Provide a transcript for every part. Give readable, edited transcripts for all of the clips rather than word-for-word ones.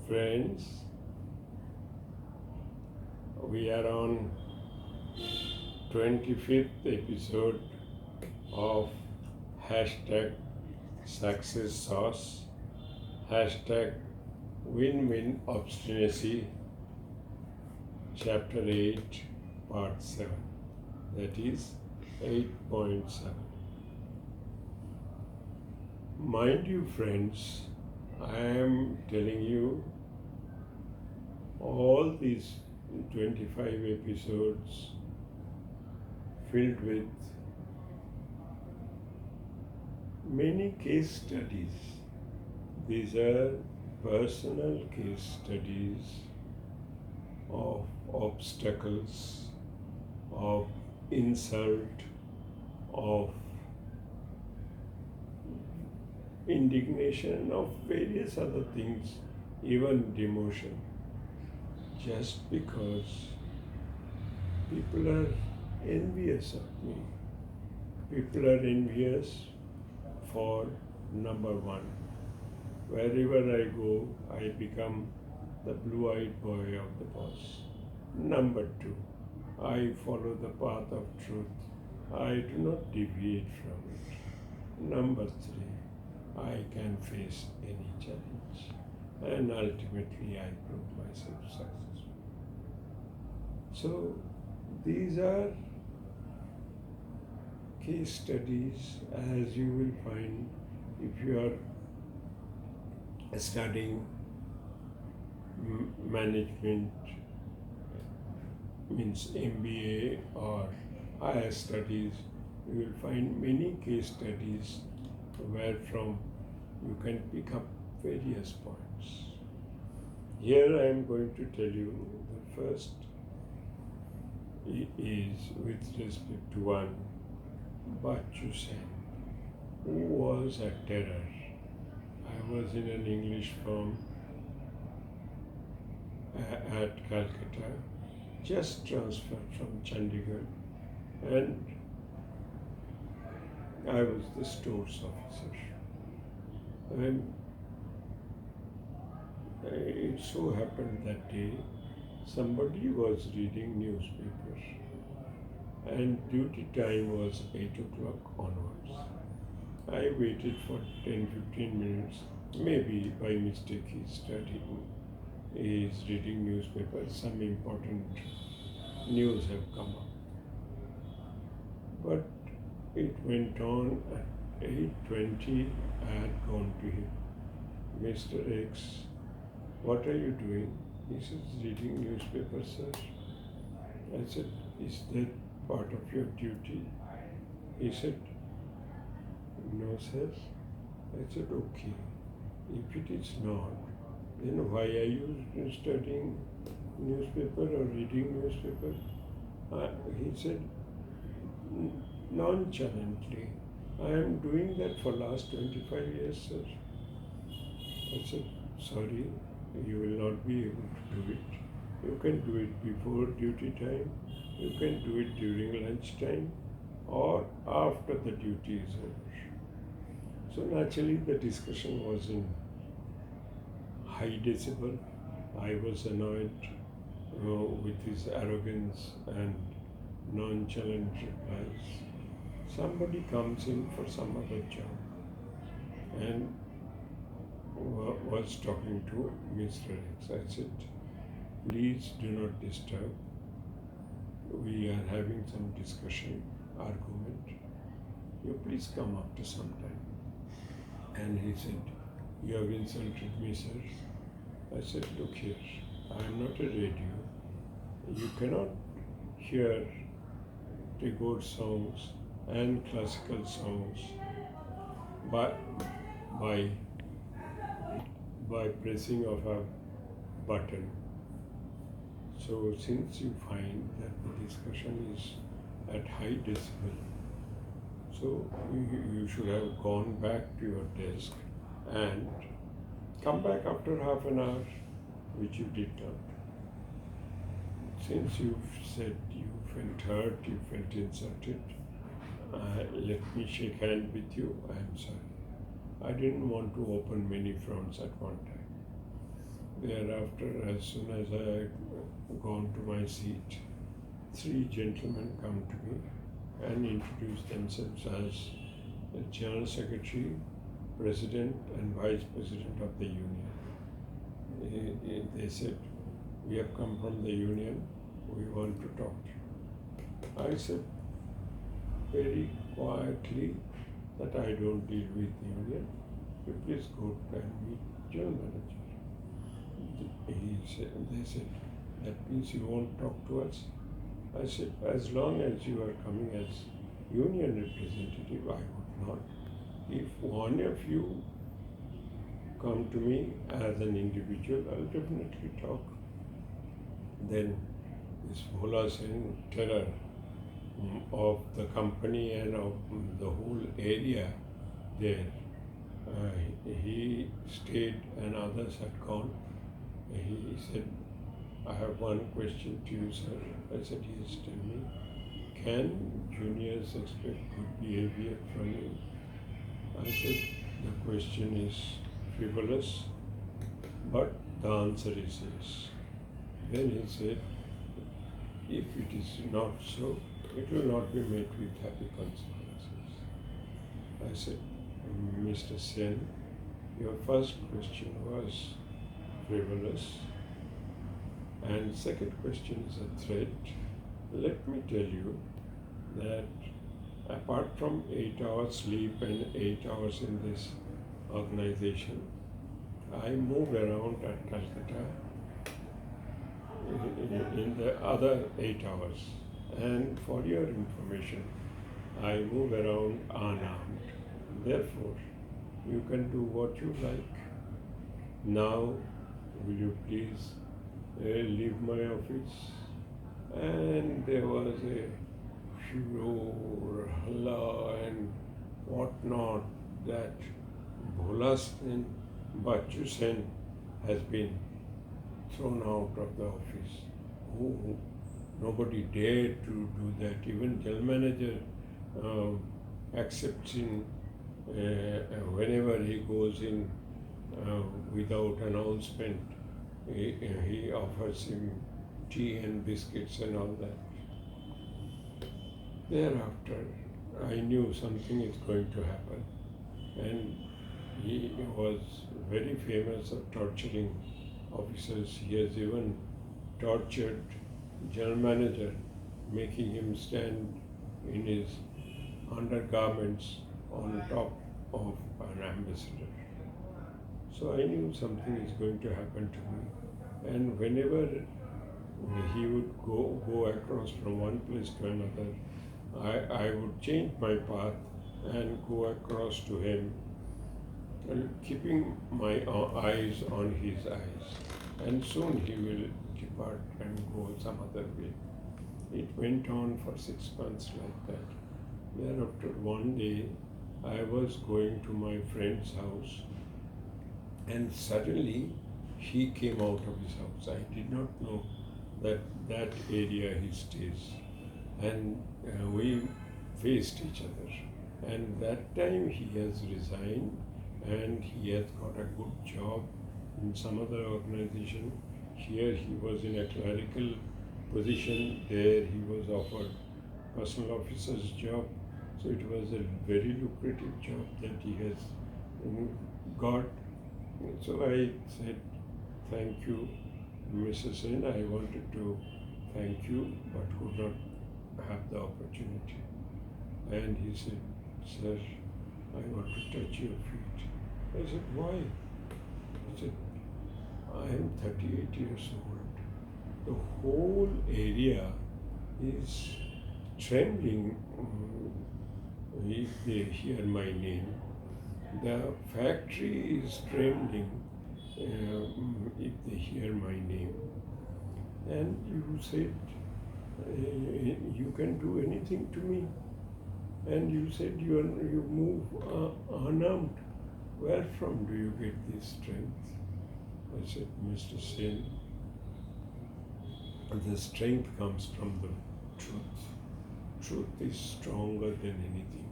Friends, we are on 25th episode of hashtag success sauce, hashtag win-win obstinacy, chapter 8, part 7, that is 8.7. Mind you, friends, I am telling you all these 25 episodes filled with many case studies. These are personal case studies of obstacles, of insult, of indignation, of various other things, even demotion, just because people are envious of me. People are envious for number one. Wherever I go, I become the blue-eyed boy of the boss. Number two, I follow the path of truth. I do not deviate from it. Number three, I can face any challenge. And ultimately, I prove myself successful. So, these are case studies, as you will find if you are studying management, means MBA or higher studies, you will find many case studies where from you can pick up various points. Here I am going to tell you the first is with respect to one Bachhu Sen, who was a terror. I was in an English firm at Calcutta, just transferred from Chandigarh, and I was the stores officer. And it so happened that day somebody was reading newspaper, and duty time was 8 o'clock onwards. I waited for 10-15 minutes. Maybe by mistake he is reading newspaper. Some important news have come up. But it went on at 8:20. I had gone to him. Mr. X, what are you doing? He says, reading newspaper, sir. I said, is that part of your duty? He said, no, sir. I said, okay. If it is not, then why are you studying newspaper or reading newspaper? He said, nonchalantly, I am doing that for last 25 years, sir. I said, sorry, you will not be able to do it. You can do it before duty time, you can do it during lunch time, or after the duty is over. So naturally the discussion was in high decibel. I was annoyed with his arrogance and nonchalant replies. Somebody comes in for some other job and was talking to Mr. X. I said, please do not disturb. We are having some discussion, argument. You please come after some time. And he said, you have insulted me, sir. I said, look here, I am not a radio. You cannot hear Tagore songs and classical songs by pressing of a button. So since you find that the discussion is at high decibel, so you should have gone back to your desk and come back after half an hour, which you did not. Since you've said you felt hurt, you felt insulted, let me shake hand with you. I am sorry. I didn't want to open many fronts at one time. Thereafter, as soon as I had gone to my seat, three gentlemen come to me and introduce themselves as the General Secretary, President and Vice President of the Union. They said, "We have come from the Union, we want to talk to you." I said very quietly that I don't deal with the Union. You please go and meet General Manager. They said, "That means you won't talk to us?" I said, "As long as you are coming as Union representative, I would not. If one of you come to me as an individual, I'll definitely talk." Then this Bachhu Sen terror of the company and of the whole area there, he stayed and others had gone. He said, "I have one question to you, sir." I said, "Yes, tell me. Can juniors expect good behavior from you?" I said, "The question is frivolous, but the answer is yes." Then he said, "If it is not so, it will not be met with happy consequences." I said, "Mr. Sen, your first question was frivolous, and second question is a threat. Let me tell you that apart from 8 hours sleep and 8 hours in this organization, I move around at Calcutta in the other 8 hours. And for your information, I move around unarmed. Therefore, you can do what you like. Now, will you please leave my office?" And there was a furor, halla, and whatnot that Bachhu Sen has been thrown out of the office. Nobody dared to do that. Even General Manager accepts him whenever he goes in without announcement. He offers him tea and biscuits and all that. Thereafter, I knew something is going to happen. And he was very famous of torturing officers. He has even tortured General Manager, making him stand in his undergarments on top of an ambassador. So I knew something is going to happen to me. And whenever he would go across from one place to another, I would change my path and go across to him, keeping my eyes on his eyes. And soon he will depart and go some other way. It went on for 6 months like that. Thereafter, one day, I was going to my friend's house, and suddenly he came out of his house. I did not know that area he stays. And we faced each other. And that time he has resigned and he has got a good job in some other organization. Here he was in a clerical position. There he was offered personal officer's job. So it was a very lucrative job that he has got. So I said, "Thank you, Mrs. Sen. I wanted to thank you, but could not have the opportunity." And he said, "Sir, I want to touch your feet." I said, "Why?" He said, "I am 38 years old. The whole area is trembling if they hear my name. The factory is trembling if they hear my name. And you said, you can do anything to me. And you said you move unarmed. Where from do you get this strength?" I said, "Mr. Sen, the strength comes from the truth. Truth is stronger than anything.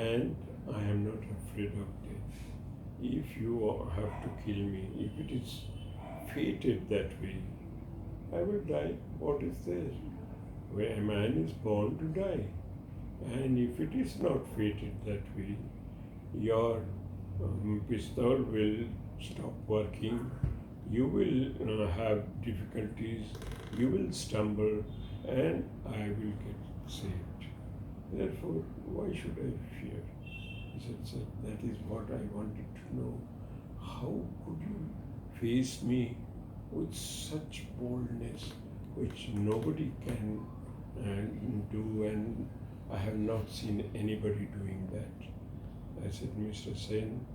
And I am not afraid of death. if you have to kill me, if it is fated that way, I will die. What is there? Where a man is born to die. And if it is not fated that way, your pistol will stop working, you will have difficulties, you will stumble, and I will get saved. Therefore, why should I fear? He said, sir, that is what I wanted to know. How could you face me with such boldness, which nobody can do, and I have not seen anybody doing that. I said, Mr. Sen,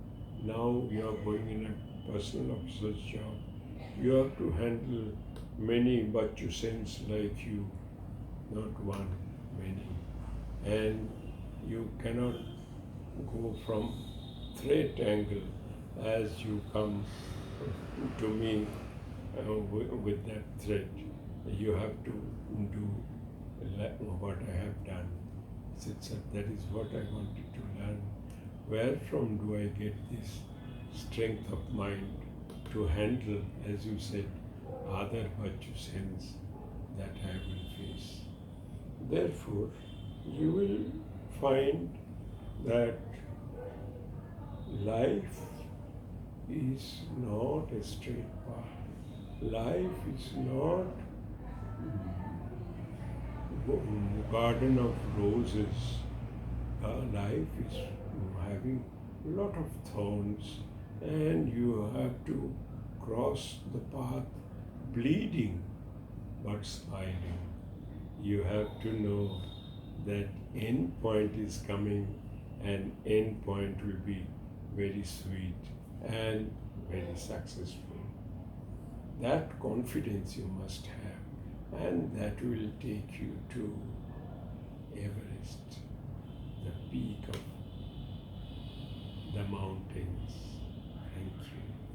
now you are going in a personal officer's job. You have to handle many Bachhu Sens like you, not one, many. And you cannot go from threat angle as you come to me with that threat. You have to do what I have done. I said, sir, that is what I wanted to learn. Where from do I get this strength of mind to handle, as you said, other Bachhu Sens that I will face? Therefore, you will find that life is not a straight path. Life is not garden of roses. Life is having a lot of thorns, and you have to cross the path bleeding but smiling. You have to know that end point is coming, and end point will be very sweet and very successful. That confidence you must have, and that will take you to Everest, the peak of the mountains. Thank you.